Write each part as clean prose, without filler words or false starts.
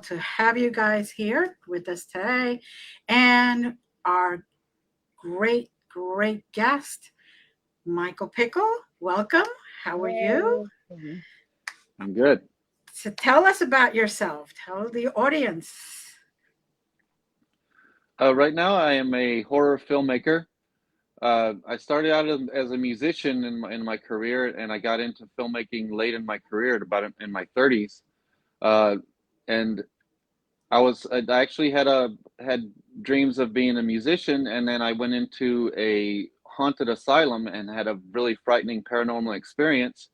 To have you guys here with us today and our great guest, Michael Pickle. Welcome. How are you? Hey. I'm good. So tell us about yourself. Tell the audience. Right now, I am a horror filmmaker. I started out as a musician in my career, and I got into filmmaking late in my career, at about in my 30s. Uh, and I actually had dreams of being a musician, and then I went into a haunted asylum and had a really frightening paranormal experience,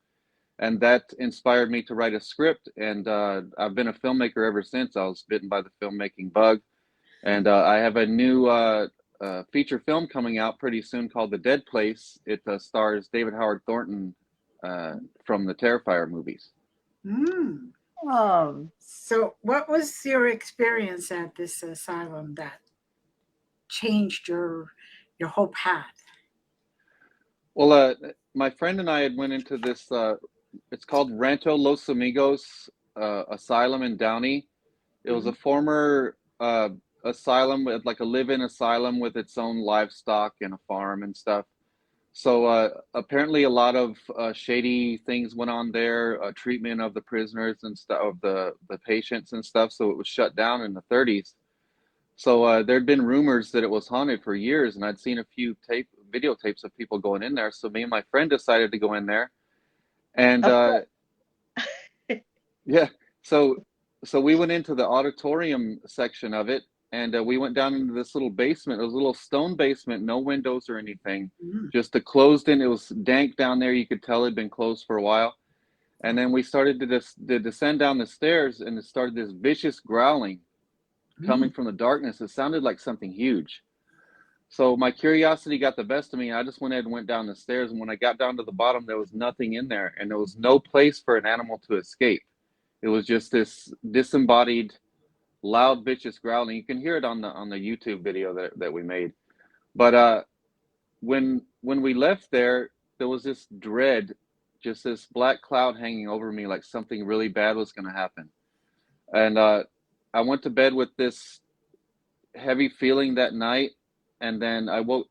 and that inspired me to write a script. And I've been a filmmaker ever since. I was bitten by the filmmaking bug. And I have a new feature film coming out pretty soon called The Dead Place. It stars David Howard Thornton from the Terrifier movies. Mm. Um, So, what was your experience at this asylum that changed your whole path? Well, my friend and I had went into this. It's called Rancho Los Amigos Asylum in Downey. It was a Mhm. former asylum, with like a live-in asylum with its own livestock and a farm and stuff. So apparently, a lot of shady things went on there, treatment of the prisoners and stuff, of the patients and stuff. So it was shut down in the 30s. So there'd been rumors that it was haunted for years, and I'd seen a few videotapes of people going in there. So me and my friend decided to go in there, and of course. yeah, so we went into the auditorium section of it, and we went down into this little basement. It was a little stone basement, no windows or anything, Mm. just a closed in. It was dank down there. You could tell it'd been closed for a while. And then we started to descend down the stairs, and it started this vicious growling coming Mm. from the darkness. It sounded like something huge. So my curiosity got the best of me. I just went ahead and went down the stairs. And when I got down to the bottom, there was nothing in there, and there was no place for an animal to escape. It was just this disembodied, loud, vicious growling. You can hear it on the YouTube video that we made. But when we left there, there was this dread, just this black cloud hanging over me, like something really bad was going to happen. And I went to bed with this heavy feeling that night, and then I woke.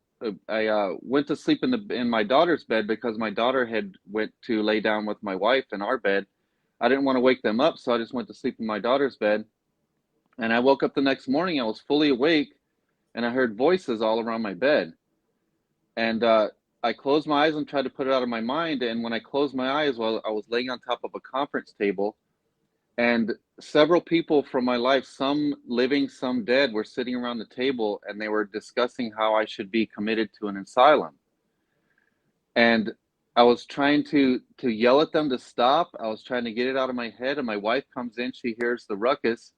I went to sleep in my daughter's bed because my daughter had went to lay down with my wife in our bed. I didn't want to wake them up, so I just went to sleep in my daughter's bed. And I woke up the next morning. I was fully awake, and I heard voices all around my bed. And I closed my eyes and tried to put it out of my mind. And when I closed my eyes, well, I was laying on top of a conference table, and several people from my life, some living, some dead, were sitting around the table, and they were discussing how I should be committed to an asylum. And I was trying to yell at them to stop. I was trying to get it out of my head, and my wife comes in. She hears the ruckus.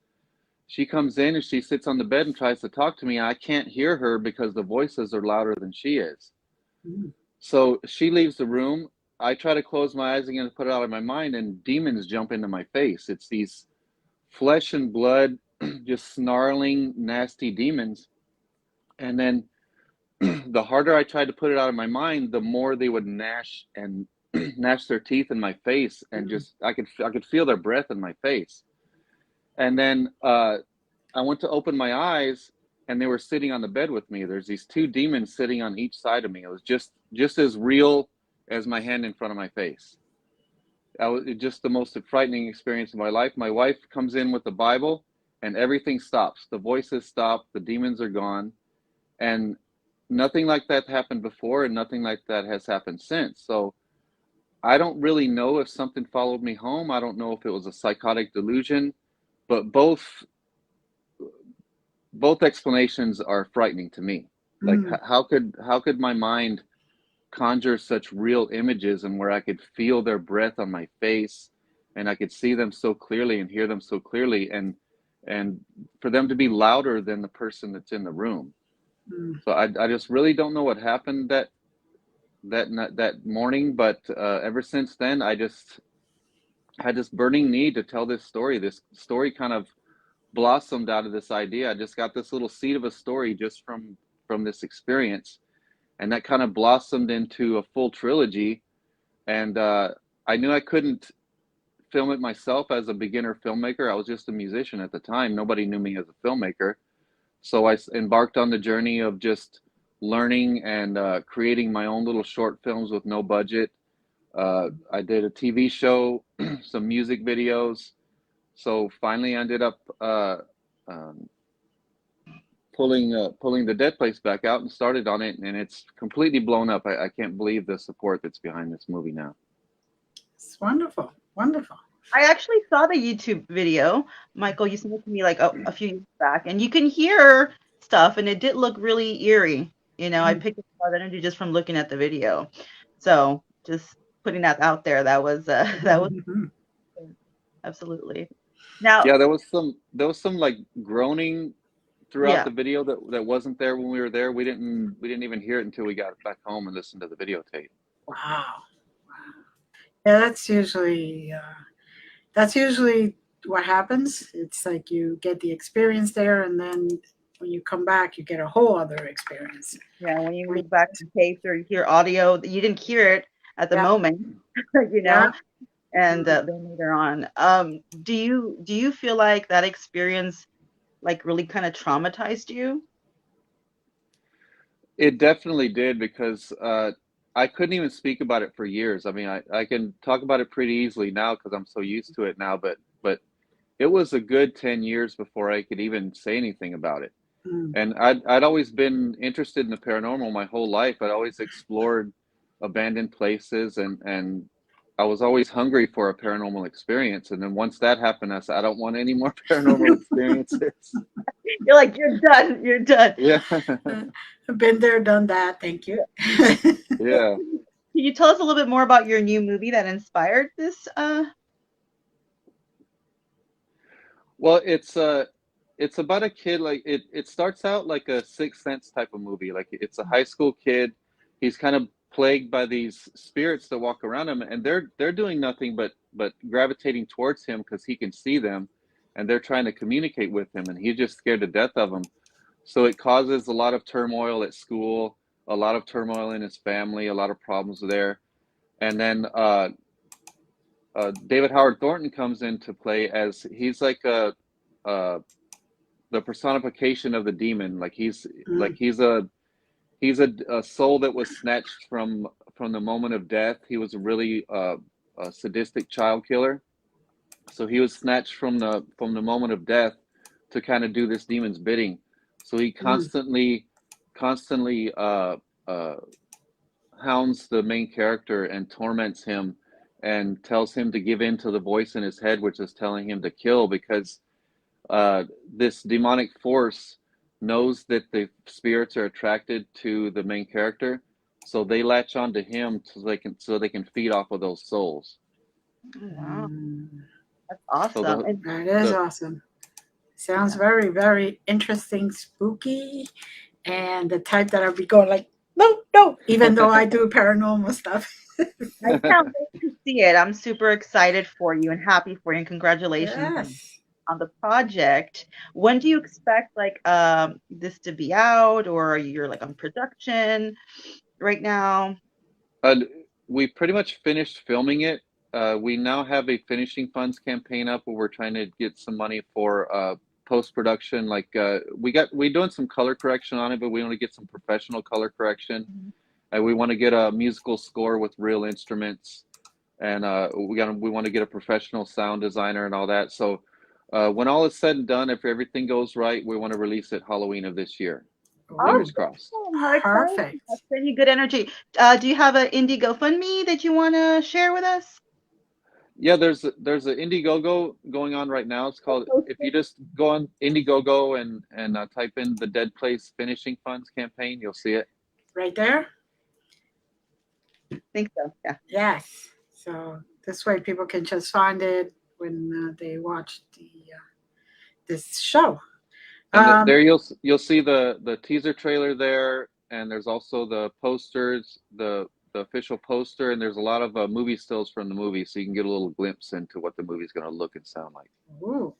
She comes in and she sits on the bed and tries to talk to me. I can't hear her because the voices are louder than she is. Mm. So she leaves the room. I try to close my eyes again to put it out of my mind, and demons jump into my face. It's these flesh and blood, just snarling, nasty demons. And then the harder I tried to put it out of my mind, the more they would gnash and gnash their teeth in my face, and Mm. just I could feel their breath in my face. And then I went to open my eyes, and they were sitting on the bed with me. There's these two demons sitting on each side of me. It was just as real as my hand in front of my face. Just the most frightening experience of my life. My wife comes in with the Bible, and everything stops. The voices stop. The demons are gone, and nothing like that happened before, and nothing like that has happened since. So I don't really know if something followed me home. I don't know if it was a psychotic delusion, but both explanations are frightening to me. Like Mm. how could my mind conjure such real images, and where I could feel their breath on my face, and I could see them so clearly and hear them so clearly, and for them to be louder than the person that's in the room. Mm. So I just really don't know what happened that morning, but ever since then, I just had this burning need to tell this story. This story kind of blossomed out of this idea. I just got this little seed of a story just from this experience, and that kind of blossomed into a full trilogy. And I knew I couldn't film it myself as a beginner filmmaker. I was just a musician at the time. Nobody knew me as a filmmaker. So I embarked on the journey of just learning and creating my own little short films with no budget. I did a TV show, some music videos. So finally ended up um, pulling the Dead Place back out and started on it, and it's completely blown up. I can't believe the support that's behind this movie now. It's wonderful. Wonderful. I actually saw the YouTube video. Michael, you sent it to me like a few years back, and you can hear stuff, and it did look really eerie. I picked up a lot of energy just from looking at the video. So just putting that out there, that was absolutely. Now, Yeah, there was some like groaning throughout yeah, the video that wasn't there when we were there. We didn't even hear it until we got back home and listened to the videotape. Wow. Yeah, that's usually what happens. It's like you get the experience there, and then when you come back, you get a whole other experience. yeah. When you look back to tapes or you hear audio, you didn't hear it at the Yeah. moment, Yeah. and then later on. Do you feel like that experience like really kind of traumatized you? It definitely did, because I couldn't even speak about it for years. I mean, I can talk about it pretty easily now because I'm so used to it now, but it was a good 10 years before I could even say anything about it. Mm. And I'd always been interested in the paranormal my whole life. I'd always explored abandoned places, and I was always hungry for a paranormal experience. And then once that happened, I said, I don't want any more paranormal experiences. You're like, you're done. You're done. Yeah. I've been there, done that. Thank you. Yeah. Can you tell us a little bit more about your new movie that inspired this? Well, it's about a kid. Like it starts out like a Sixth Sense type of movie. Like it's a high school kid. He's kind of plagued by these spirits that walk around him, and they're doing nothing but gravitating towards him because he can see them, and they're trying to communicate with him, and he's just scared to death of them. So it causes a lot of turmoil at school, a lot of turmoil in his family, a lot of problems there. And then David Howard Thornton comes into play as he's like uh, the personification of the demon. Like Mm. he's a soul that was snatched from the moment of death. He was a really a sadistic child killer, so he was snatched from the moment of death to kind of do this demon's bidding. So he Mm. constantly uh, hounds the main character and torments him and tells him to give in to the voice in his head, which is telling him to kill, because this demonic force knows that the spirits are attracted to the main character, so they latch onto him so they can feed off of those souls. Wow, Mm. that's So awesome. And That is the awesome. Sounds yeah, very, very interesting, spooky, and the type that I'll be going like, no, no, even though I do paranormal stuff. I can't wait to see it. I'm super excited for you and happy for you, and congratulations Yes. on the project. When do you expect like this to be out, or you're like on production right now? uh, we pretty much finished filming it. We now have a finishing funds campaign up where we're trying to get some money for post production. Like we're doing some color correction on it, but we want to get some professional color correction. Mhm. We want to get a musical score with real instruments, and we want to get a professional sound designer and all that. So when all is said and done, if everything goes right, we want to release it Halloween of this year. Oh, Fingers crossed. Awesome. How exciting. perfect. That's sending you good energy. Do you have an indie GoFundMe that you want to share with us? Yeah, there's an Indiegogo going on right now. It's called, if you just go on Indiegogo and type in the Dead Place Finishing Funds campaign, you'll see it. Right there. I think so. Yeah. Yes. So this way people can just find it when they watch this show. And Um, there you'll see the teaser trailer there, and there's also the posters, the official poster, and there's a lot of movie stills from the movie, so you can get a little glimpse into what the movie's going to look and sound like. ooh.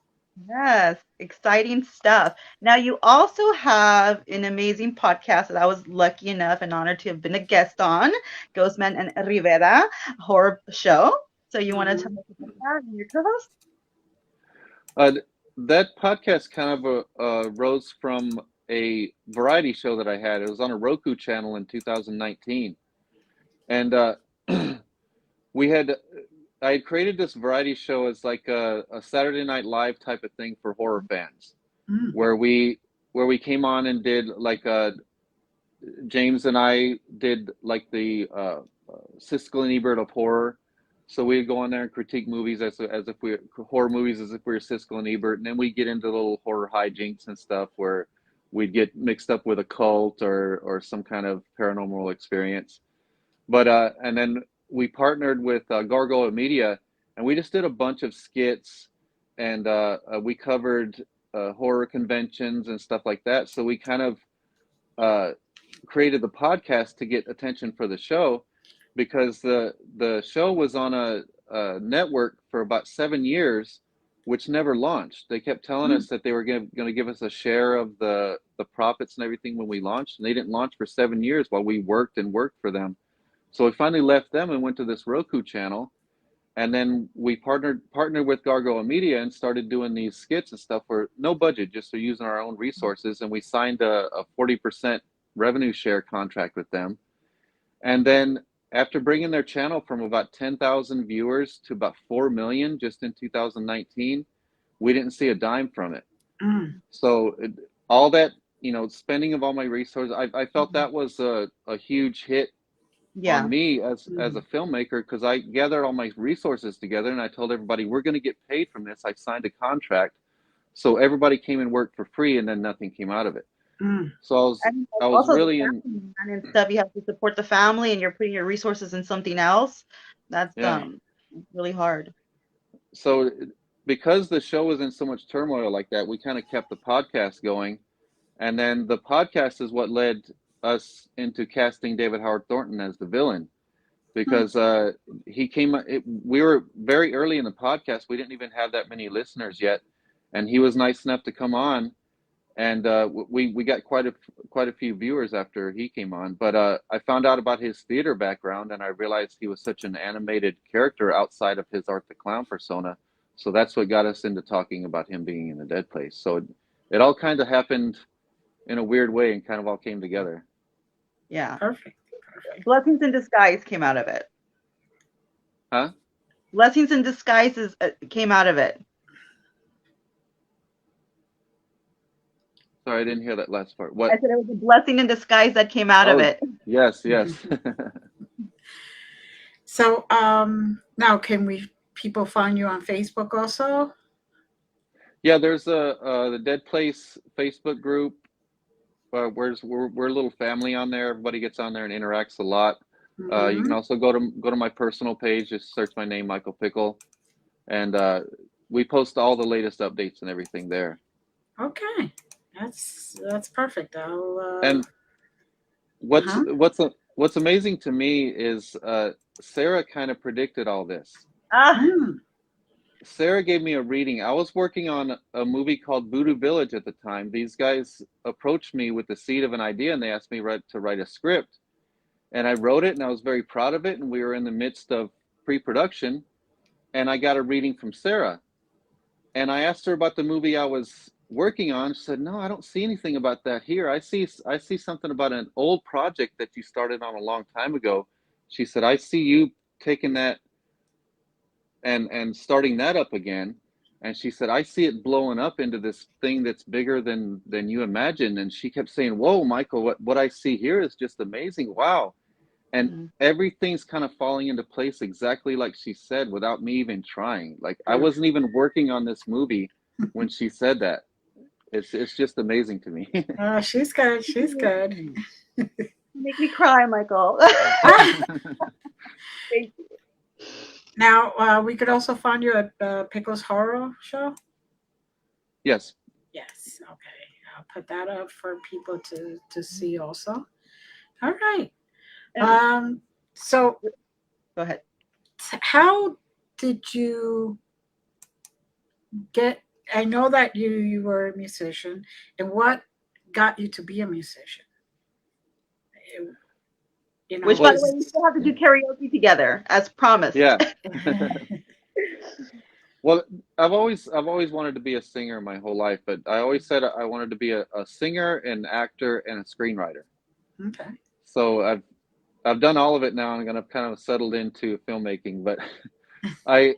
Yes, exciting stuff. Now, you also have an amazing podcast that I was lucky enough and honored to have been a guest on, Ghostman and Rivera horror show. So you want to tell us about that and your co-host? That podcast kind of rose from a variety show that I had. It was on a Roku channel in 2019, and we had I had created this variety show as like a Saturday Night Live type of thing for horror fans, Mm. where we came on and did like James and I did like the Siskel and Ebert of horror. So we'd go on there and critique movies as if we horror movies as if we were Siskel and Ebert, and then we get into little horror hijinks and stuff where we'd get mixed up with a cult or some kind of paranormal experience. But and then we partnered with Gargoyle Media, and we just did a bunch of skits, and we covered horror conventions and stuff like that. So we kind of uh, created the podcast to get attention for the show, because the show was on a network for about 7 years, which never launched. They kept telling us that they were going to give us a share of the profits and everything when we launched, and they didn't launch for 7 years while we worked and worked for them. So we finally left them and went to this Roku channel, and then we partnered with Gargoyle Media and started doing these skits and stuff for no budget, just for using our own resources. And we signed a 40% revenue share contract with them. And then after bringing their channel from about 10,000 viewers to about 4 million just in 2019, we didn't see a dime from it. Mm. So all that, spending of all my resources, I felt that was a huge hit Yeah. on me as a filmmaker, because I gathered all my resources together and I told everybody, we're going to get paid from this. I signed a contract, so everybody came and worked for free, and then nothing came out of it. Mm. So I was Also, really the in. family and stuff. You have to support the family, and you're putting your resources in something else. That's Yeah. really hard. So because the show was in so much turmoil like that, we kind of kept the podcast going, and then the podcast is what led us into casting David Howard Thornton as the villain, because he came. We were very early in the podcast. We didn't even have that many listeners yet, and he was nice enough to come on, and we got quite a few viewers after he came on. But I found out about his theater background, and I realized he was such an animated character outside of his Art the Clown persona. So that's what got us into talking about him being in a dead place. So it all kind of happened in a weird way and kind of all came together. Yeah. Perfect. Blessings in disguise came out of it. Huh? Blessings in disguise came out of it. Sorry, I didn't hear that last part. What? I said it was a blessing in disguise that came out of it. Yes. So now can people find you on Facebook also? Yeah, there's the Dead Place Facebook group. We're a little family on there. Everybody gets on there and interacts a lot. You can also go to my personal page. Just search my name, Michael Pickle, and we post all the latest updates and everything there. Okay, that's perfect. And what's amazing to me is Sarah kind of predicted all this. Sarah gave me a reading. I was working on a movie called Voodoo Village at the time. These guys approached me with the seed of an idea, and they asked me to write a script. And I wrote it, and I was very proud of it. And we were in the midst of pre-production, and I got a reading from Sarah. And I asked her about the movie I was working on. She said, "No, I don't see anything about that here. I see something about an old project that you started on a long time ago." She said, "I see you taking that and starting that up again." And she said, "I see it blowing up into this thing that's bigger than you imagine." And she kept saying, "Whoa, Michael, what I see here is just amazing. Wow." And everything's kind of falling into place exactly like she said, without me even trying. Like I wasn't even working on this movie when she said that. It's just amazing to me. She's good. She's good. Make me cry, Michael. Now, we could also find you at Pickle's Horror Show. Yes. Yes. Okay. I'll put that up for people to see also. All right. And So, go ahead. how did you get? I know that you were a musician, and what got you to be a musician? You know, Which, by Well, the way, because we still have to do karaoke together, as promised. yeah. Well, I've always wanted to be a singer my whole life, but I always said I wanted to be a singer, an actor, and a screenwriter. okay. So I've done all of it now. I'm gonna kind of settled into filmmaking, but I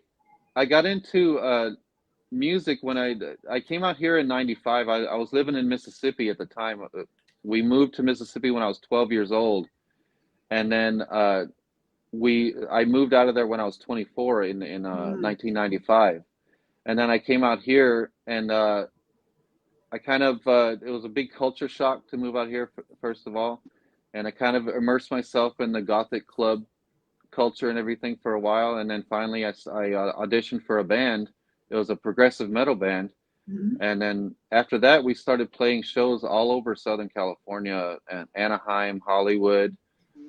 I got into music when I came out here in '95. I was living in Mississippi at the time. We moved to Mississippi when I was 12 years old, and then I moved out of there when I was 24 in Mm, 1995. And then I came out here, and I kind of it was a big culture shock to move out here first of all, and I kind of immersed myself in the Gothic club culture and everything for a while, and then finally I auditioned for a band. It was a progressive metal band, mhm. and then after that we started playing shows all over Southern California and Anaheim, Hollywood,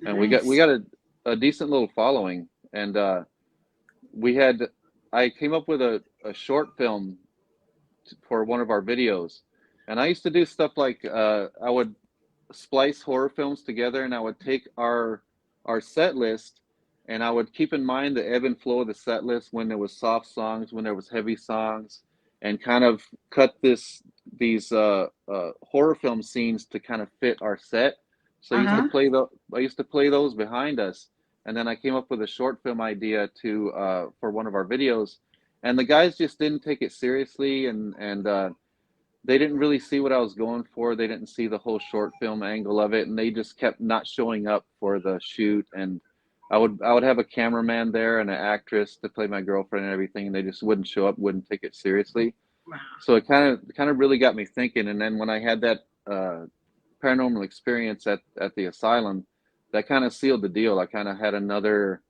and we Nice. got a decent little following, and we had I came up with a short film for one of our videos, and I used to do stuff like I would splice horror films together, and I would take our set list, and I would keep in mind the ebb and flow of the set list, when there was soft songs, when there was heavy songs, and kind of cut these horror film scenes to kind of fit our set. So Uh-huh. I used to play those behind us, and then I came up with a short film idea to for one of our videos, and the guys just didn't take it seriously, and they didn't really see what I was going for. They didn't see the whole short film angle of it, and they just kept not showing up for the shoot. And I would have a cameraman there and an actress to play my girlfriend and everything, and they just wouldn't show up, wouldn't take it seriously. Wow. So it kind of really got me thinking. And then when I had that paranormal experience at the asylum, that kind of sealed the deal. I kind of had another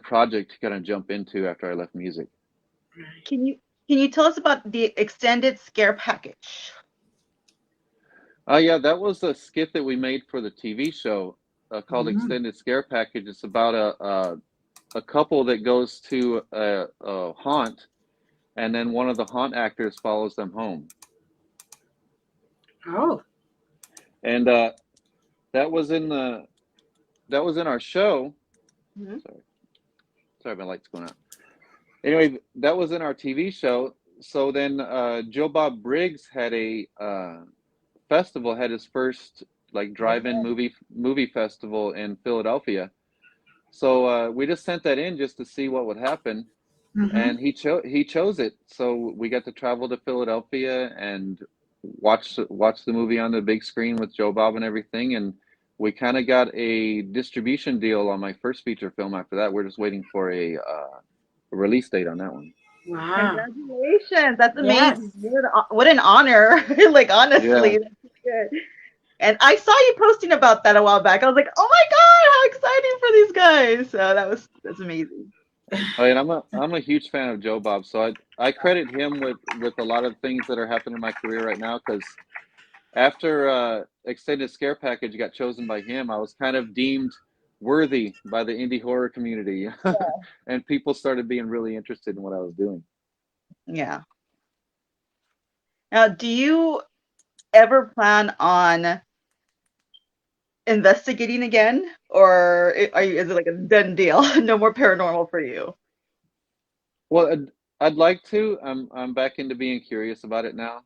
project to kind of jump into after I left music. Right. Can you tell us about the extended scare package? Yeah, that was a skit that we made for the TV show called Mhm. Extended Scare Package. It's about a couple that goes to a haunt, and then one of the haunt actors follows them home. Oh. And that was in the that was in our show. Mhm. Sorry, sorry, my light's going out. Anyway, that was in our TV show. So then Joe Bob Briggs had a festival, had his first like drive-in movie festival in Philadelphia. So we just sent that in just to see what would happen, Mhm. and he chose it. So we got to travel to Philadelphia and watch the movie on the big screen with Joe Bob and everything. And we kind of got a distribution deal on my first feature film. After that, we're just waiting for a release date on that one. Wow. Congratulations. That's Yes. amazing. What an honor. Like, Yeah. honestly, that's good. And I saw you posting about that a while back. I was like, oh my God, how exciting for these guys. So that's amazing. I mean, I'm a huge fan of Joe Bob, so I credit him with a lot of things that are happening in my career right now. Because after Extended Scare Package got chosen by him, I was kind of deemed worthy by the indie horror community, and people started being really interested in what I was doing. Yeah. Now, do you ever plan on investigating again, or is it like a done deal? No more paranormal for you? Well, I'd like to. I'm back into being curious about it now,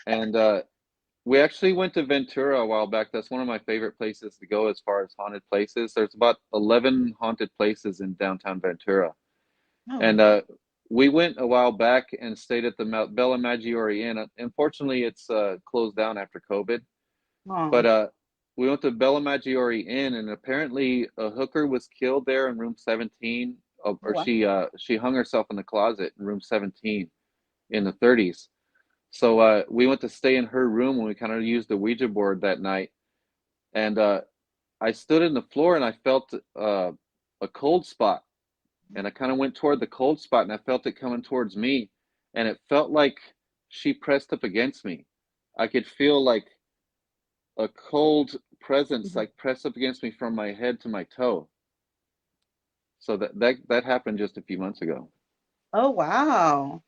and we actually went to Ventura a while back. That's one of my favorite places to go as far as haunted places. There's about 11 haunted places in downtown Ventura. Oh, And we went a while back and stayed at the Bella Maggiore Inn. Unfortunately, it's closed down after COVID. oh, But we went to Bella Maggiore Inn, and apparently a hooker was killed there in room 17, or what? she hung herself in the closet in room 17 in the 30s. So we went to stay in her room, and we kind of used the Ouija board that night. And I stood in the floor, and I felt a cold spot and I kind of went toward the cold spot, and I felt it coming towards me, and it felt like she pressed up against me. I could feel like a cold presence Mhm. like press up against me from my head to my toe. So that happened just a few months ago. Oh, wow.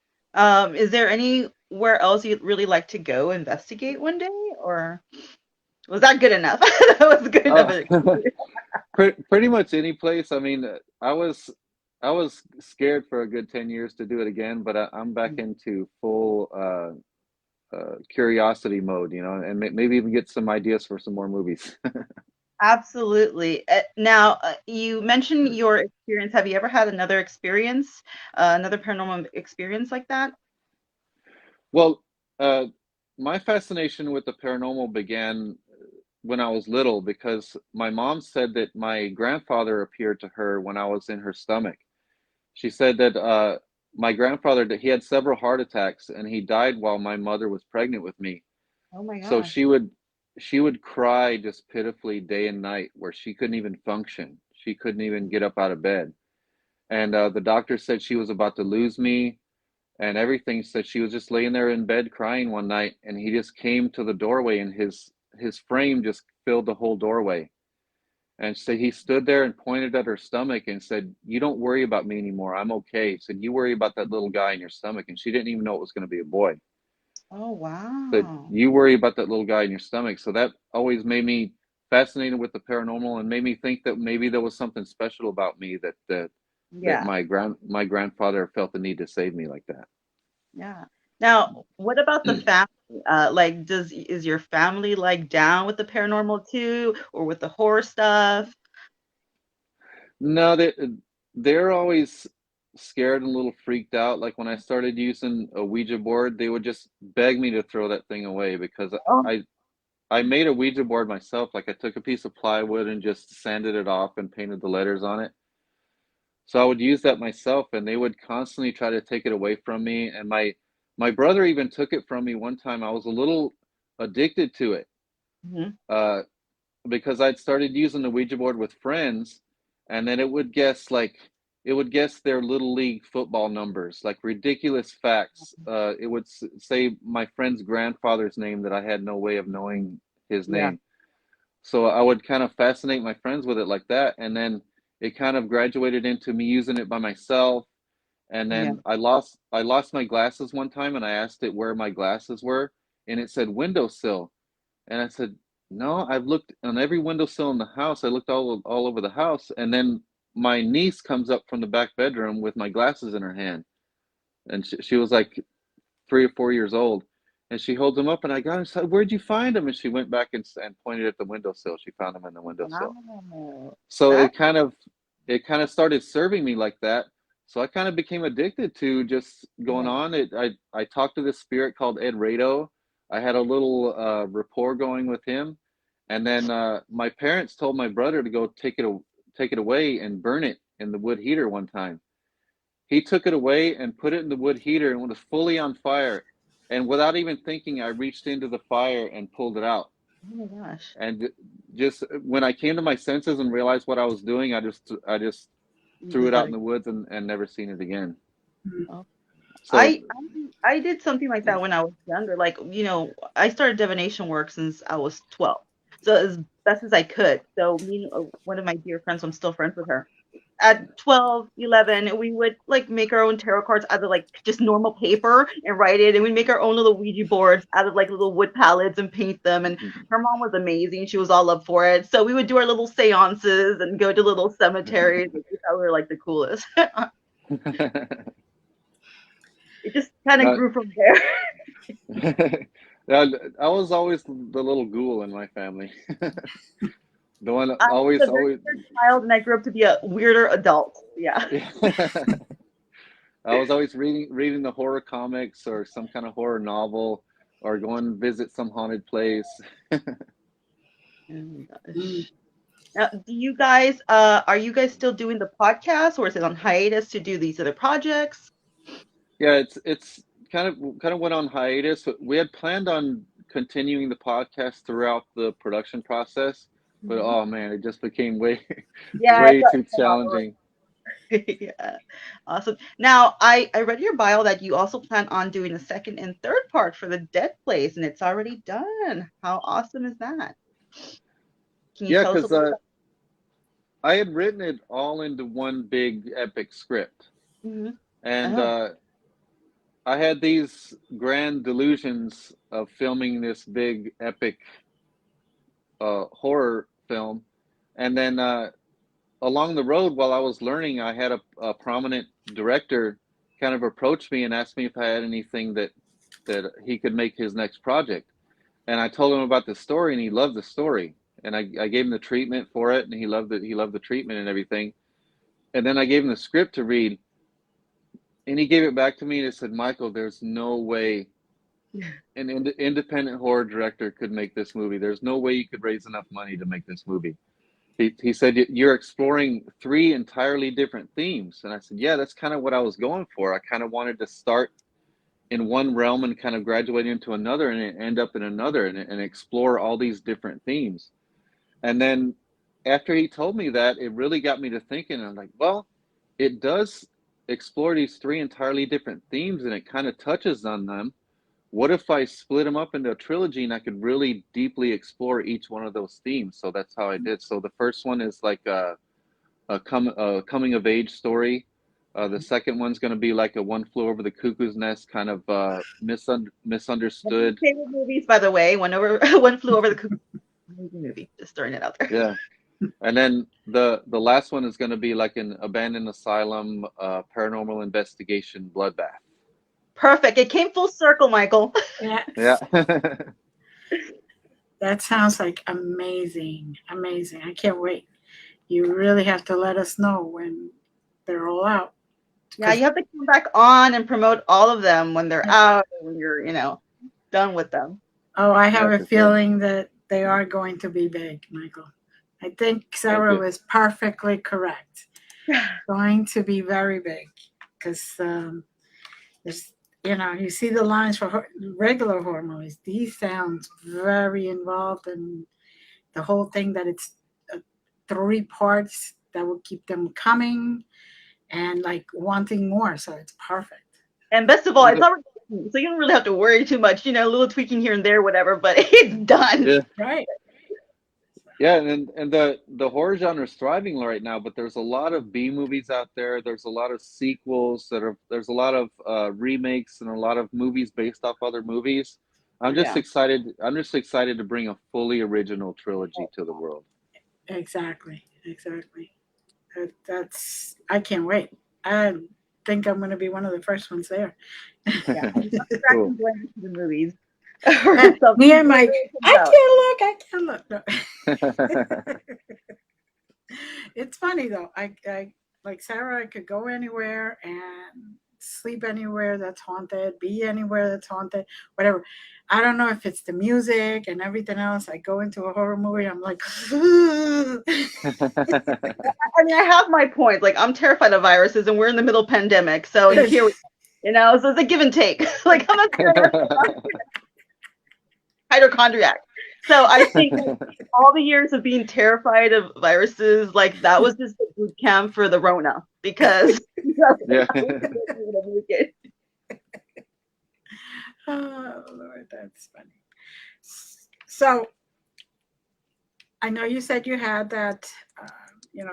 Is there anywhere else you'd really like to go investigate one day, or was that good enough? That was good enough. Uh, pretty much any place. I mean, I was scared for a good 10 years to do it again, but I'm back into full curiosity mode, you know, and maybe even get some ideas for some more movies. Absolutely. Now, you mentioned your experience. Have you ever had another experience, another paranormal experience like that? Well, uh, my fascination with the paranormal began when I was little because my mom said that my grandfather appeared to her when I was in her stomach. She said that my grandfather that he had several heart attacks and he died while my mother was pregnant with me. Oh my So gosh. she would cry just pitifully day and night where she couldn't even function. She couldn't even get up out of bed. And the doctor said she was about to lose me and everything. Said she was just laying there in bed crying one night and he just came to the doorway and his frame just filled the whole doorway. And so he stood there and pointed at her stomach and said, "You don't worry about me anymore. I'm okay." He said, "You worry about that little guy in your stomach." And she didn't even know it was going to be a boy. Oh Said, wow. "You worry about that little guy in your stomach." So that always made me fascinated with the paranormal and made me think that maybe there was something special about me that Yeah. my grandfather felt the need to save me like that. Yeah. Now, what about the family? Like, is your family like down with the paranormal too, or with the horror stuff? No, they're always scared and a little freaked out. Like when I started using a Ouija board, they would just beg me to throw that thing away because Oh, I I made a Ouija board myself. Like I took a piece of plywood and just sanded it off and painted the letters on it. So I would use that myself, and they would constantly try to take it away from me. And my brother even took it from me one time. I was a little addicted to it. mhm. Uh, because I'd started using the Ouija board with friends, and then it would guess their little league football numbers, like ridiculous facts. It would say my friend's grandfather's name that I had no way of knowing his Yeah. name. So I would kind of fascinate my friends with it like that, and then it kind of graduated into me using it by myself. And Yeah. then I lost my glasses one time, and I asked it where my glasses were, and it said windowsill. And I said, "No, I've looked on every windowsill in the house. I looked all over the house." And then my niece comes up from the back bedroom with my glasses in her hand, and she was like 3 or 4 years old, and she holds them up, and I got her. Said, "Where'd you find them?" And she went back and pointed at the windowsill. She found them in the windowsill. Wow. So That, it kind of started serving me like that. So I kind of became addicted to just going yeah. on. I talked to this spirit called Ed Rado. I had a little rapport going with him, and then my parents told my brother to go take it away and burn it in the wood heater one time. He took it away and put it in the wood heater, and it was fully on fire. And without even thinking, I reached into the fire and pulled it out. Oh my gosh. And just when I came to my senses and realized what I was doing, I just You threw just it out let in it the woods and never seen it again. go. So I did something like that when I was younger. Like, I started divination work since I was 12. So as best as I could. So me and one of my dear friends, I'm still friends with her. At 12, 11, we would like make our own tarot cards out of like just normal paper and write it. And we'd make our own little Ouija boards out of like little wood pallets and paint them. And her mom was amazing. She was all up for it. So we would do our little seances and go to little cemeteries. We thought we were like the coolest. It just kind of no, grew from there. yeah, I was always the little ghoul in my family. The one I was always a very always weird child, and I grew up to be a weirder adult. Yeah. yeah. I was always reading the horror comics or some kind of horror novel or going to visit some haunted place. Oh my Mm. gosh. Now, are you guys still doing the podcast, or is it on hiatus to do these other projects? Yeah, it's kind of went on hiatus. We had planned on continuing the podcast throughout the production process, but Mhm. oh man, it just became way Yeah, way too it's a lot of work. challenging. Yeah, awesome. Now, I read your bio that you also plan on doing a second and third part for the Dead Place, and it's already done. How awesome is that? Can you Yeah, tell us a because little I had written it all into one big epic script, bit? and Oh, I had these grand delusions of filming this big epic horror film, and then along the road while I was learning, I had a prominent director kind of approach me and asked me if I had anything that he could make his next project. And I told him about the story, and he loved the story. And I gave him the treatment for it, and he loved it. He loved the treatment and everything. And then I gave him the script to read, and he gave it back to me and he said, "Michael, there's no way an independent horror director could make this movie. There's no way you could raise enough money to make this movie." He said, "You're exploring three entirely different themes." And I said, "Yeah, that's kind of what I was going for. I kind of wanted to start in one realm and kind of graduate into another and end up in another and explore all these different themes." And then after he told me that, it really got me to thinking. I'm like, well, it does explore these three entirely different themes and it kind of touches on them. What if I split them up into a trilogy and I could really deeply explore each one of those themes? So that's how I did. So the first one is like a coming of age story. The second one's going to be like a One Flew Over the Cuckoo's Nest kind of one of my misunderstood. favorite movies, by the way. One Flew Over the Cuckoo's Amazing movie. Just throwing it out there. Yeah. And then the last one is going to be like an abandoned asylum, paranormal investigation bloodbath. Perfect. It came full circle, Michael. Yeah, Yeah. that sounds like amazing. Amazing. I can't wait. You really have to let us know when they're all out. Yeah, Because you have to come back on and promote all of them when they're out, or when you're, done with them. oh, I have Yeah, a for sure. feeling that they are going to be big, Michael. I think Thank Sarah you. was perfectly correct. Going to be very big because there's, you see the lines for regular horror movies. These sounds very involved, and the whole thing that it's uh, three parts that will keep them coming and like wanting more. So it's perfect. And best of all, And it's already done, so you don't really have to worry too much. A little tweaking here and there, whatever, but it's done. yeah, Right. yeah, and the horror genre is thriving right now, but there's a lot of B movies out there. There's a lot of sequels there's a lot of remakes and a lot of movies based off other movies. I'm just Yeah. excited. I'm just excited to bring a fully original trilogy to the world. Exactly. Exactly. That's, I can't wait. I think I'm going to be one of the first ones there. Yeah. I'm Cool. distracted going to the movies Uh, or Me something and before Mike, it comes I out. can't look. I can't look. No. It's funny though. I like Sarah. I could go anywhere and sleep anywhere that's haunted, be anywhere that's haunted, whatever. I don't know if it's the music and everything else. I go into a horror movie. I'm like, I mean, I have my points. Like, I'm terrified of viruses, and we're in the middle of pandemic, so here we, so it's a give and take. Like, I'm a hypochondriac. So I think like, all the years of being terrified of viruses, like that was just a boot camp for the Rona because Yeah. I wasn't able to make it. oh Lord, that's funny. So I know you said you had that,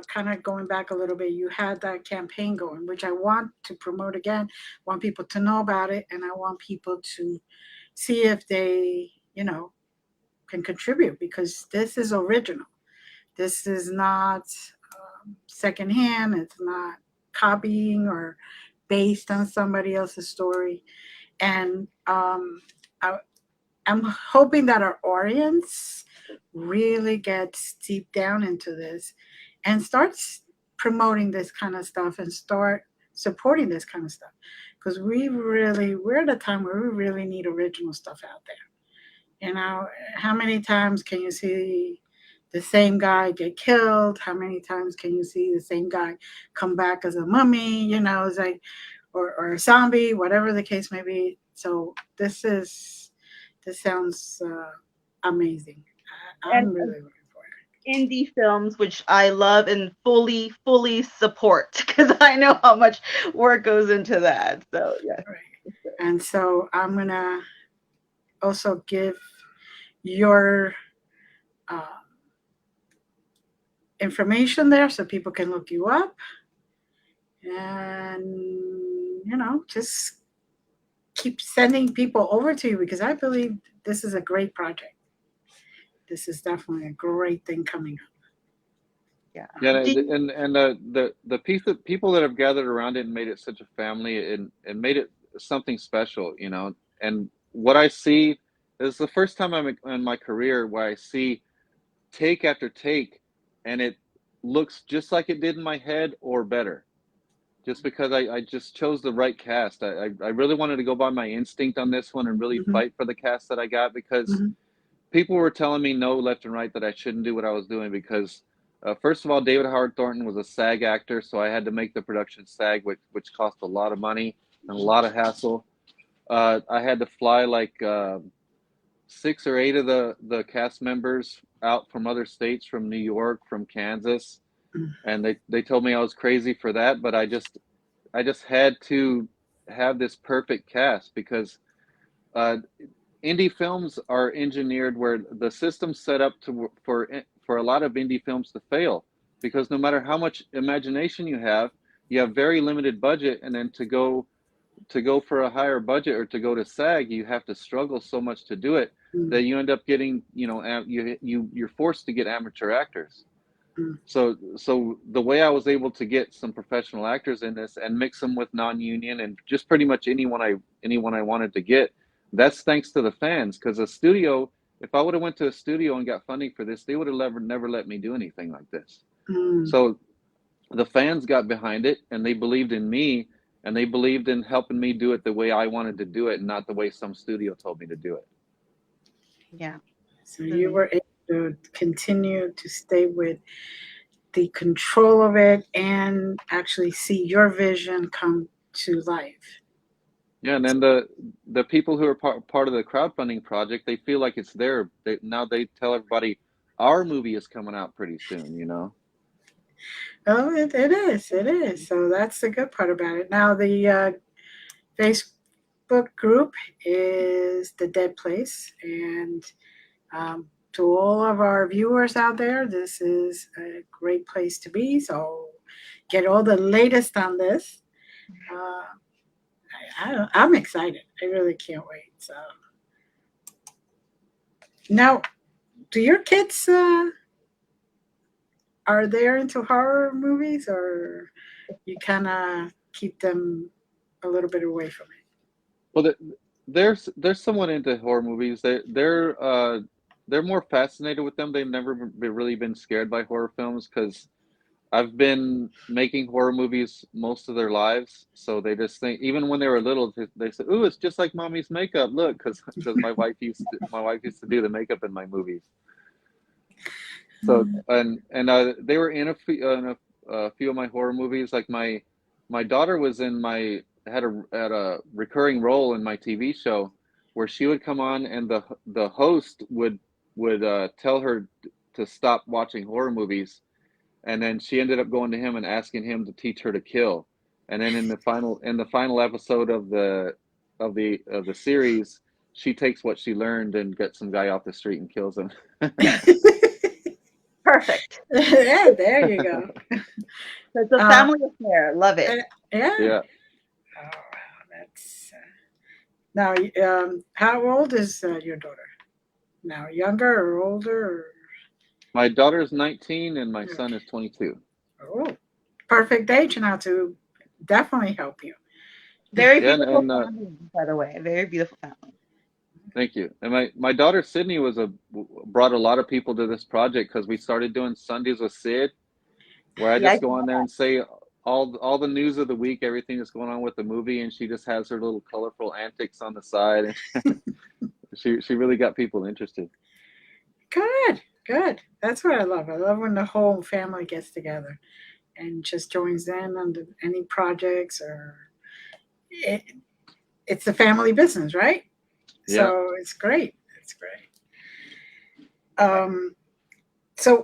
kind of going back a little bit, you had that campaign going, which I want to promote again, want people to know about it, and I want people to see if they, can contribute because this is original. This is not secondhand, it's not copying or based on somebody else's story. And I, I'm hoping that our audience really gets deep down into this and starts promoting this kind of stuff and start supporting this kind of stuff because we're at a time where we really need original stuff out there. How many times can you see the same guy get killed? How many times can you see the same guy come back as a mummy? It's like, or a zombie, whatever the case may be. So this sounds amazing. I'm And really looking for it. indie films, which I love and fully support because I know how much work goes into that. So yeah. Right. And so I'm gonna also give your uh, information there so people can look you up, and just keep sending people over to you because I believe this is a great project. This is definitely a great thing coming up. Yeah. Yeah, Did- and the piece of people that have gathered around it and made it such a family and made it something special, you know. And what I see is the first time I'm in my career where I see take after take, and it looks just like it did in my head or better. Just because I just chose the right cast. I really wanted to go by my instinct on this one and really Mm-hmm. fight for the cast that I got because Mm-hmm. people were telling me no left and right that I shouldn't do what I was doing because first of all, David Howard Thornton was a SAG actor, so I had to make the production SAG, which cost a lot of money and a lot of hassle. I had to fly like 6 or 8 of the cast members out from other states, from New York, from Kansas, and they told me I was crazy for that, but I just had to have this perfect cast because uh, indie films are engineered where the system's set up for a lot of indie films to fail because no matter how much imagination you have very limited budget, and then to go for a higher budget or to go to SAG, you have to struggle so much to do it Mm-hmm. that you end up getting, you're forced to get amateur actors. Mm-hmm. So the way I was able to get some professional actors in this and mix them with non-union and just pretty much anyone I wanted to get, that's thanks to the fans. Because a studio, if I would have went to a studio and got funding for this, they would have never let me do anything like this. Mm-hmm. So the fans got behind it and they believed in me and they believed in helping me do it the way I wanted to do it and not the way some studio told me to do it. yeah. So you were able to continue to stay with the control of it and actually see your vision come to life. Yeah, and then the people who are part of the crowdfunding project, they feel like it's now they tell everybody our movie is coming out pretty soon, you know. Oh, it is. It is. So that's the good part about it. Now, the Facebook group is The Dead Place. And to all of our viewers out there, this is a great place to be. So get all the latest on this. Uh, I'm excited. I really can't wait. So now, do your kids are they into horror movies, or you kind of keep them a little bit away from it? Well, they're somewhat into horror movies. They're more fascinated with them. They've never really been scared by horror films because I've been making horror movies most of their lives. So they just think, even when they were little, they said, "Ooh, it's just like mommy's makeup. Look," because my wife used to do the makeup in my movies. So and they were in a few of my horror movies. Like my daughter was in my had a recurring role in my TV show where she would come on and the host would tell her to stop watching horror movies, and then she ended up going to him and asking him to teach her to kill. And then in the final episode of the series, she takes what she learned and gets some guy off the street and kills him. Perfect. Yeah, there you go. So it's a Uh, family affair. Love it. yeah. Yeah. Oh, wow, that's now. How old is your daughter now? Younger or older? Or, My daughter's 19 and my son okay. is 22. Oh, perfect age now to definitely help you. Very Yeah, beautiful family, by the way. Very beautiful family. thank you. And my daughter Sydney brought a lot of people to this project because we started doing Sundays with Sid, where I Yeah, I just go saw on there that. and say all the news of the week, everything that's going on with the movie, and she just has her little colorful antics on the side, and she really got people interested. Good, good. That's what I love. I love when the whole family gets together and just joins in on any projects or it, it's a family business, right? Yeah. So it's great. It's great. Um, so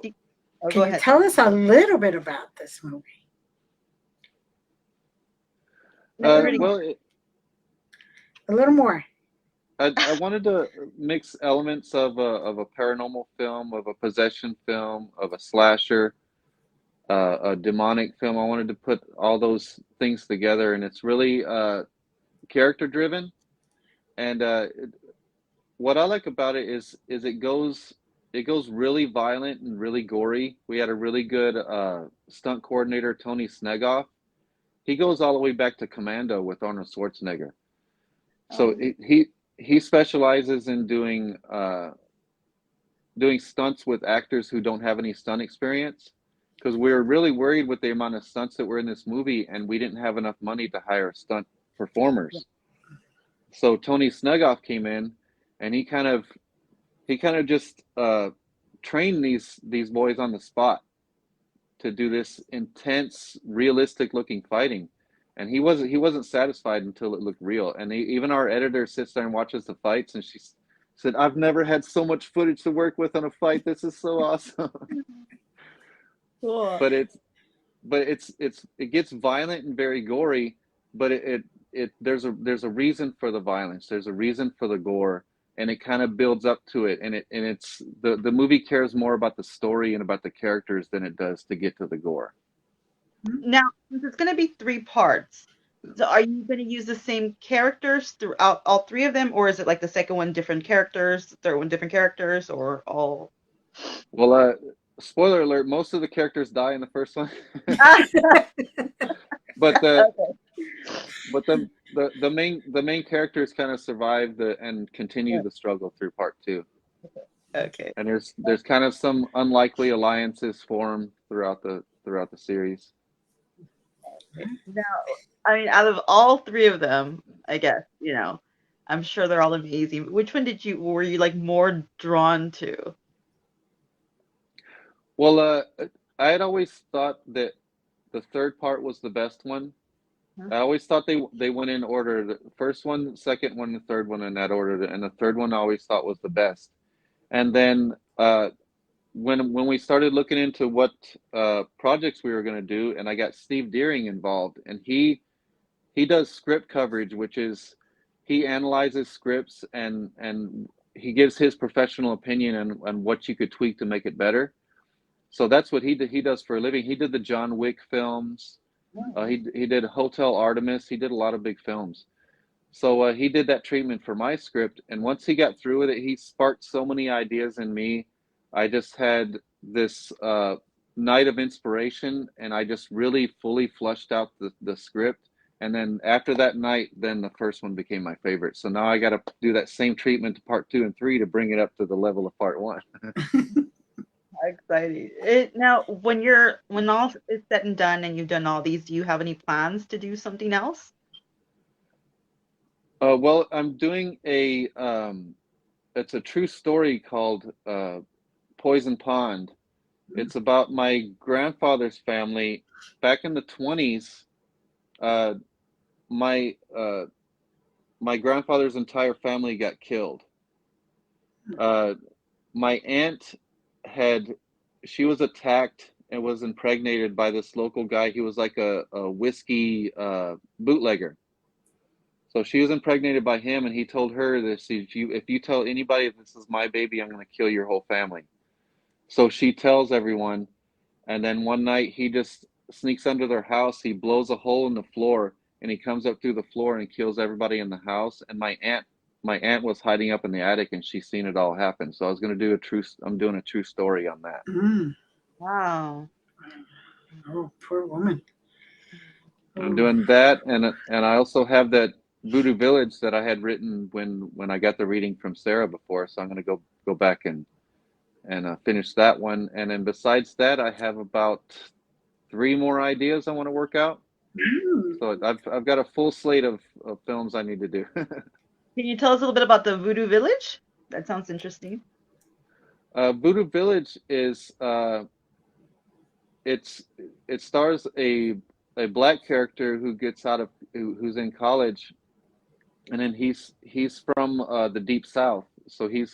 Oh, go Can you ahead. tell us a little bit about this movie? Mr. Hoodie. Well, A little more. I wanted to mix elements of a paranormal film, of a possession film, of a slasher, a demonic film. I wanted to put all those things together, and it's really character driven. And what I like about it is it goes really violent and really gory. We had a really good stunt coordinator, Tony Snegoff. He goes all the way back to Commando with Arnold Schwarzenegger. So Oh, he specializes in doing stunts with actors who don't have any stunt experience, because we were really worried with the amount of stunts that were in this movie, and we didn't have enough money to hire stunt performers. So Tony Snegoff came in, and he kind of just trained these boys on the spot to do this intense, realistic looking fighting. And he wasn't satisfied until it looked real. And even our editor sits there and watches the fights, and she said, "I've never had so much footage to work with on a fight. This is so awesome." cool. but it gets violent and very gory, but it there's a reason for the violence. There's a reason for the gore, and it kind of builds up to it. And it's the movie cares more about the story and about the characters than it does to get to the gore. Now, since it's going to be 3 parts, so are you going to use the same characters throughout all 3 of them, or is it like the second one different characters, the third one different characters, or all? Well, spoiler alert: most of the characters die in the first one, but Okay. the main characters kind of survive and continue the struggle through part 2. Okay. And there's kind of some unlikely alliances formed throughout the series. Now, I mean, out of all 3 of them, I guess, I'm sure they're all amazing. Which one were you like more drawn to? Well, I had always thought that the third part was the best one. Huh? I always thought they went in order. The first one, the second one, the third one in that order, and the third one I always thought was the best. And then when we started looking into what projects we were going to do, and I got Steve Deering involved, and he does script coverage, which is he analyzes scripts and he gives his professional opinion on what you could tweak to make it better. So that's what he did. He does for a living. He did the John Wick films. He did Hotel Artemis. He did a lot of big films. So he did that treatment for my script, and once he got through with it, he sparked so many ideas in me. I just had this night of inspiration, and I just really fully flushed out the script. And then after that night, then the first one became my favorite. So now I got to do that same treatment to part 2 and 3 to bring it up to the level of part 1. Exciting. Now, when all is said and done and you've done all these, do you have any plans to do something else? Well, I'm doing it's a true story called Poison Pond. It's about my grandfather's family. Back in the 20s, uh, my my grandfather's entire family got killed. My aunt she was attacked and was impregnated by this local guy. He was like a whiskey bootlegger. So she was impregnated by him, and he told her this: if you tell anybody this is my baby, I'm going to kill your whole family. So she tells everyone, and then one night he just sneaks under their house. He blows a hole in the floor, and he comes up through the floor and kills everybody in the house. And my aunt was hiding up in the attic, and she's seen it all happen. So I was going to do I'm doing a true story on that. Mm. Wow. Oh, poor woman. I'm Oh. doing that, and I also have that Voodoo Village that I had written when I got the reading from Sarah before. So I'm going to go back and finish that one. And then besides that, I have about 3 more ideas I want to work out. Mm. So I've got a full slate of films I need to do. Can you tell us a little bit about the Voodoo Village? That sounds interesting. Voodoo Village is it stars a black character who gets out of who's in college, and then he's from the deep south. So he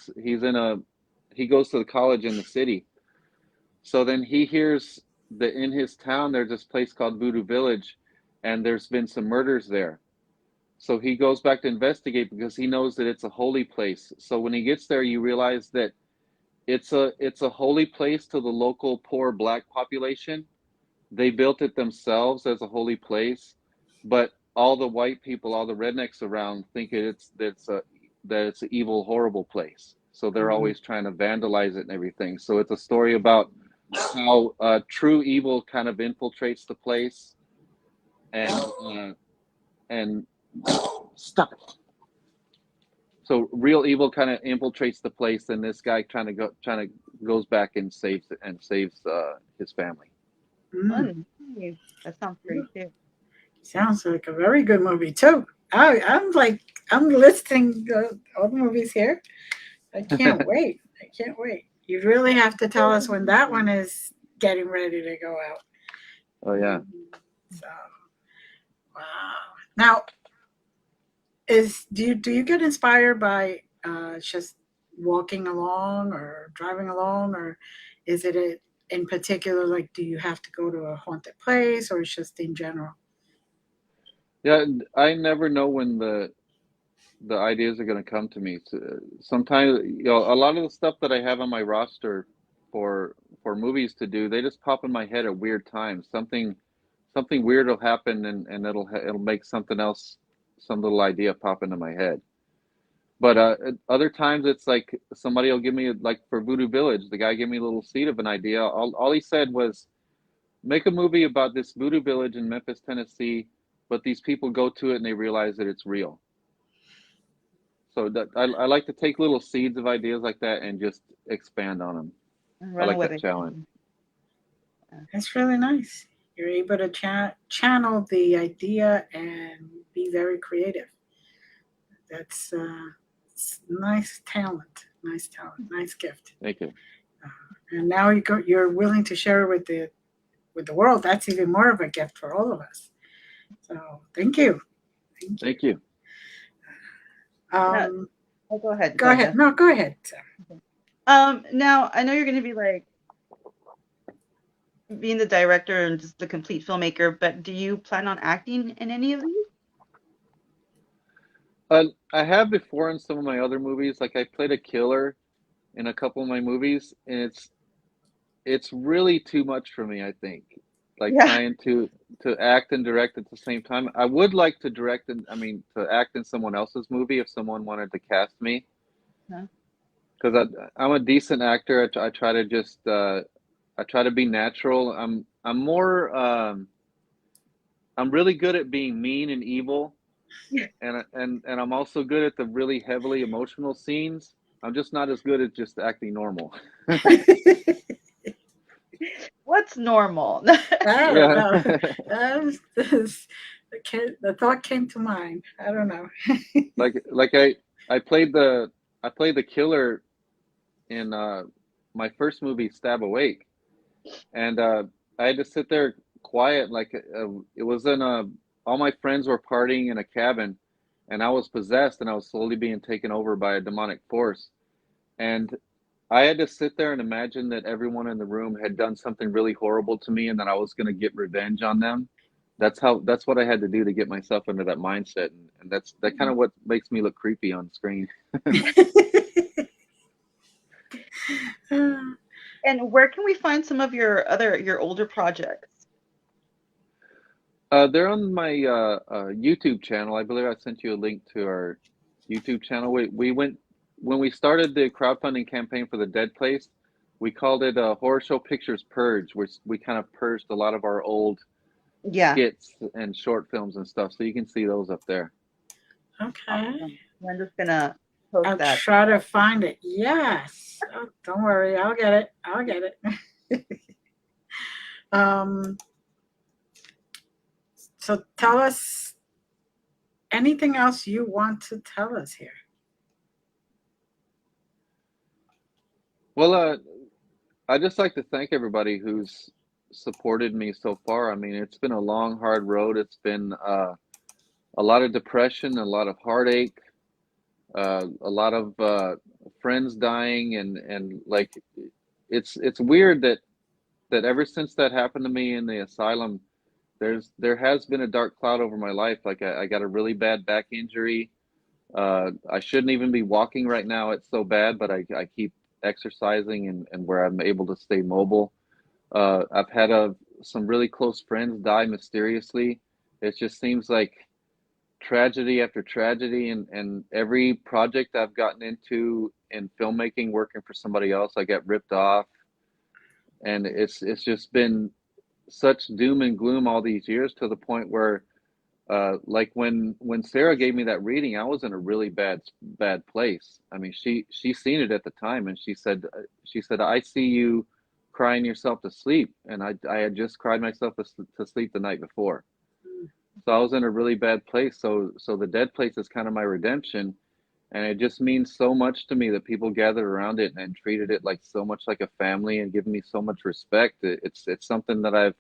goes to the college in the city. So then he hears that in his town there's this place called Voodoo Village, and there's been some murders there. So he goes back to investigate because he knows that it's a holy place. So when he gets there, you realize that it's a holy place to the local poor black population. They built it themselves as a holy place, but all the white people, all the rednecks around, think that it's an evil, horrible place. So they're always trying to vandalize it and everything. So it's a story about how true evil kind of infiltrates the place, and stop it. So real evil kind of infiltrates the place, and this guy goes back and saves his family. Mm. That sounds great too. Sounds like a very good movie too. I'm listing all the movies here. I can't wait. I can't wait. You really have to tell us when that one is getting ready to go out. Oh yeah. So, wow. Now, do you get inspired by just walking along or driving along, or is it in particular, like, do you have to go to a haunted place, or it's just in general? Yeah, I never know when the ideas are going to come to me. So sometimes, a lot of the stuff that I have on my roster for movies to do, they just pop in my head at weird times. Something weird will happen, and it'll make something else, some little idea pop into my head. But other times it's like somebody will give me, like for Voodoo Village, the guy gave me a little seed of an idea. All he said was, make a movie about this Voodoo Village in Memphis, Tennessee, but these people go to it and they realize that it's real. So I like to take little seeds of ideas like that and just expand on them. And I run like with that it. challenge. That's really nice. You're able to channel the idea and be very creative. That's nice talent. Nice talent. Nice gift. Thank you. And now you're willing to share it with the world. That's even more of a gift for all of us. So thank you. Thank you. Um, Oh, go ahead. go ahead. No, go ahead. Now I know you're going to be like being the director and just the complete filmmaker, but do you plan on acting in any of these? I have before in some of my other movies. Like I played a killer in a couple of my movies, and it's really too much for me, I think. Like trying to act and direct at the same time. I would like to to act in someone else's movie if someone wanted to cast me. Huh? Because I'm a decent actor. I try to just I try to be natural. I'm more I'm really good at being mean and evil, and I'm also good at the really heavily emotional scenes. I'm just not as good at just acting normal. What's normal? I don't know. Yeah. The thought came to mind. I don't know. like I played the killer in my first movie, Stab Awake, and I had to sit there quiet. Like it was in a all my friends were partying in a cabin, and I was possessed, and I was slowly being taken over by a demonic force, and I had to sit there and imagine that everyone in the room had done something really horrible to me, and that I was going to get revenge on them. That's what I had to do to get myself into that mindset, and that's kind of what makes me look creepy on screen. And where can we find some of your older projects? They're on my YouTube channel. I believe I sent you a link to our YouTube channel. We went when we started the crowdfunding campaign for the Dead Place. We called it Horror Show Pictures Purge, which we kind of purged a lot of our old skits and short films and stuff. So you can see those up there. Okay. Awesome. I'm just gonna post I'll that. try to find it. Yes. Oh, don't worry. I'll get it. So tell us anything else you want to tell us here. Well, I'd just like to thank everybody who's supported me so far. I mean, it's been a long, hard road. It's been a lot of depression, a lot of heartache, a lot of friends dying, and like it's weird that that ever since that happened to me in the asylum, there has been a dark cloud over my life. Like I got a really bad back injury. I shouldn't even be walking right now. It's so bad, but I keep exercising and where I'm able to stay mobile. I've had some really close friends die mysteriously. It just seems like tragedy after tragedy, and every project I've gotten into in filmmaking, working for somebody else, I get ripped off, and it's just been such doom and gloom all these years to the point where like when Sarah gave me that reading, I was in a really bad place. I mean, she seen it at the time, and she said I see you crying yourself to sleep, and I had just cried myself to sleep the night before. So I was in a really bad place. So the dead place is kind of my redemption, and it just means so much to me that people gathered around it and treated it like so much like a family and given me so much respect. It's something that I've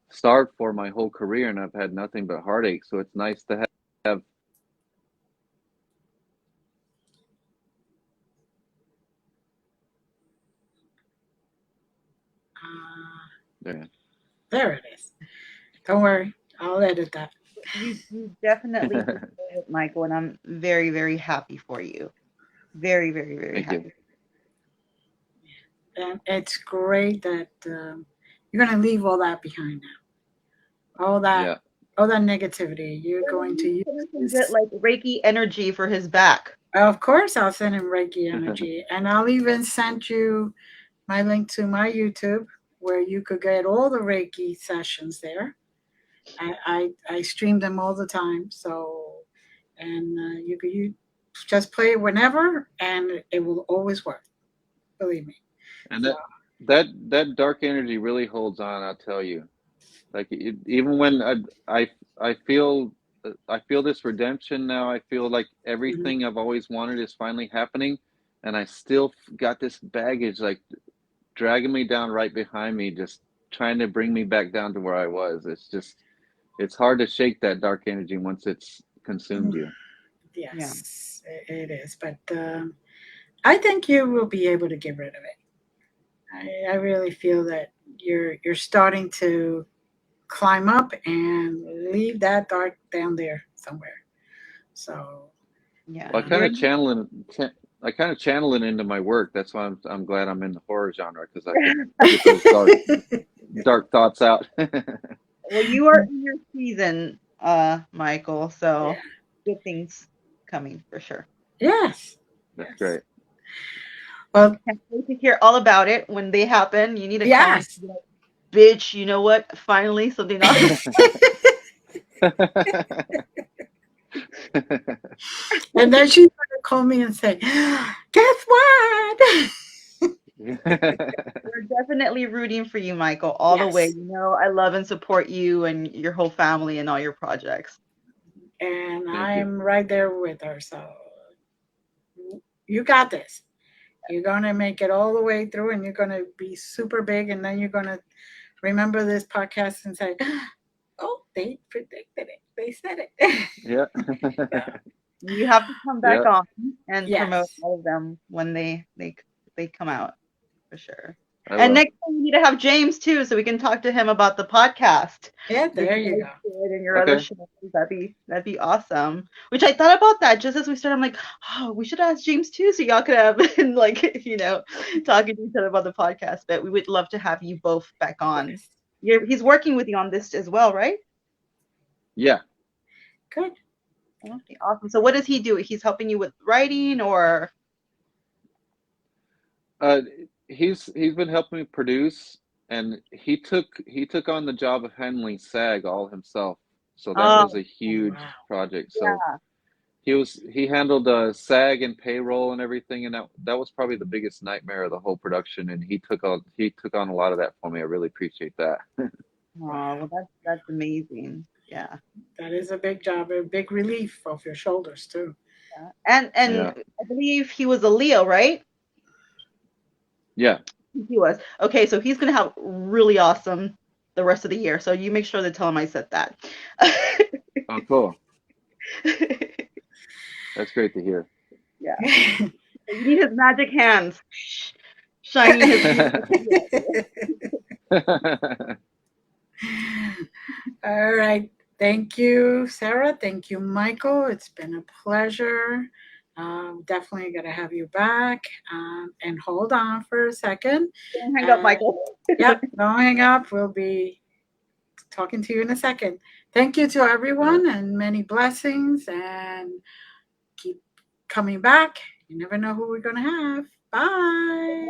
starved for my whole career, and I've had nothing but heartache. So it's nice to have yeah. There it is. Don't worry, I'll edit that. You definitely deserve it, Michael, and I'm very, very happy for you. Very, very, very Thank happy. you. And it's great that you're going to leave all that behind now. Yeah. All that negativity. You're going to use Get this. like Reiki energy for his back. Of course, I'll send him Reiki energy, and I'll even send you my link to my YouTube where you could get all the Reiki sessions there. I stream them all the time, so and you just play it whenever, and it will always work. Believe me. And So, that dark energy really holds on, I'll tell you. Like even when I feel this redemption now. I feel like mhm. everything I've always wanted is finally happening, and I still got this baggage like dragging me down right behind me, just trying to bring me back down to where I was. It's hard to shake that dark energy once it's consumed you. Yeah. Yes, it is. But I think you will be able to get rid of it. I really feel that you're starting to climb up and leave that dark down there somewhere. So Yeah. Well, You're I kind of channel it into my work. That's why I'm glad I'm in the horror genre because I could get those dark thoughts out. well, you are in your season, Michael, yeah, so good things coming for sure. yes, That's yes. great. Well, Can't wait to hear all about it when they happen. You need to call me. yes. Bitch, you know what? Finally, something awesome. And then she's gonna call me and say, "Guess what?" We're definitely rooting for you, Michael, all the way. Yes, You know, I love and support you and your whole family and all your projects. and Thank you. I'm right there with her. So you got this. You're gonna make it all the way through, and you're gonna be super big, and then you're gonna remember this podcast and say, "Oh, they predicted it. They said it." Yeah. Yeah. You have to come back Yeah, on and promote Yes. all of them when they come out for sure. I And will. next time we need to have James too, so we can talk to him about the podcast. Yeah, That there you you guys go. did and your other Okay. shows. That'd be awesome. Which I thought about that just as we started. I'm like, oh, we should ask James too, so y'all could have been like, talking to each other about the podcast. But we would love to have you both back on. Yes. He's working with you on this as well, right? Yeah. Good. Okay, awesome. So what does he do? He's helping you with writing or Uh, he's been helping me produce, and he took on the job of handling SAG all himself. So that oh was a Oh, huge wow. project. So yeah. he handled SAG and payroll and everything, and that was probably the biggest nightmare of the whole production. And he took on a lot of that for me. I really appreciate that. Oh, Wow. well that's amazing. Yeah. That is a big job, a big relief off your shoulders too. Yeah. And Yeah. I believe he was a Leo, right? Yeah. He was. Okay, so he's gonna have really awesome the rest of the year. So you make sure to tell him I said that. Oh, cool. That's great to hear. Yeah. You need his magic hands shining his All right. Thank you, Sarah. Thank you, Michael. It's been a pleasure. Definitely going to have you back. And hold on for a second. Don't hang up, Michael. Yep, don't hang up. We'll be talking to you in a second. Thank you to everyone and many blessings. And keep coming back. You never know who we're going to have. Bye.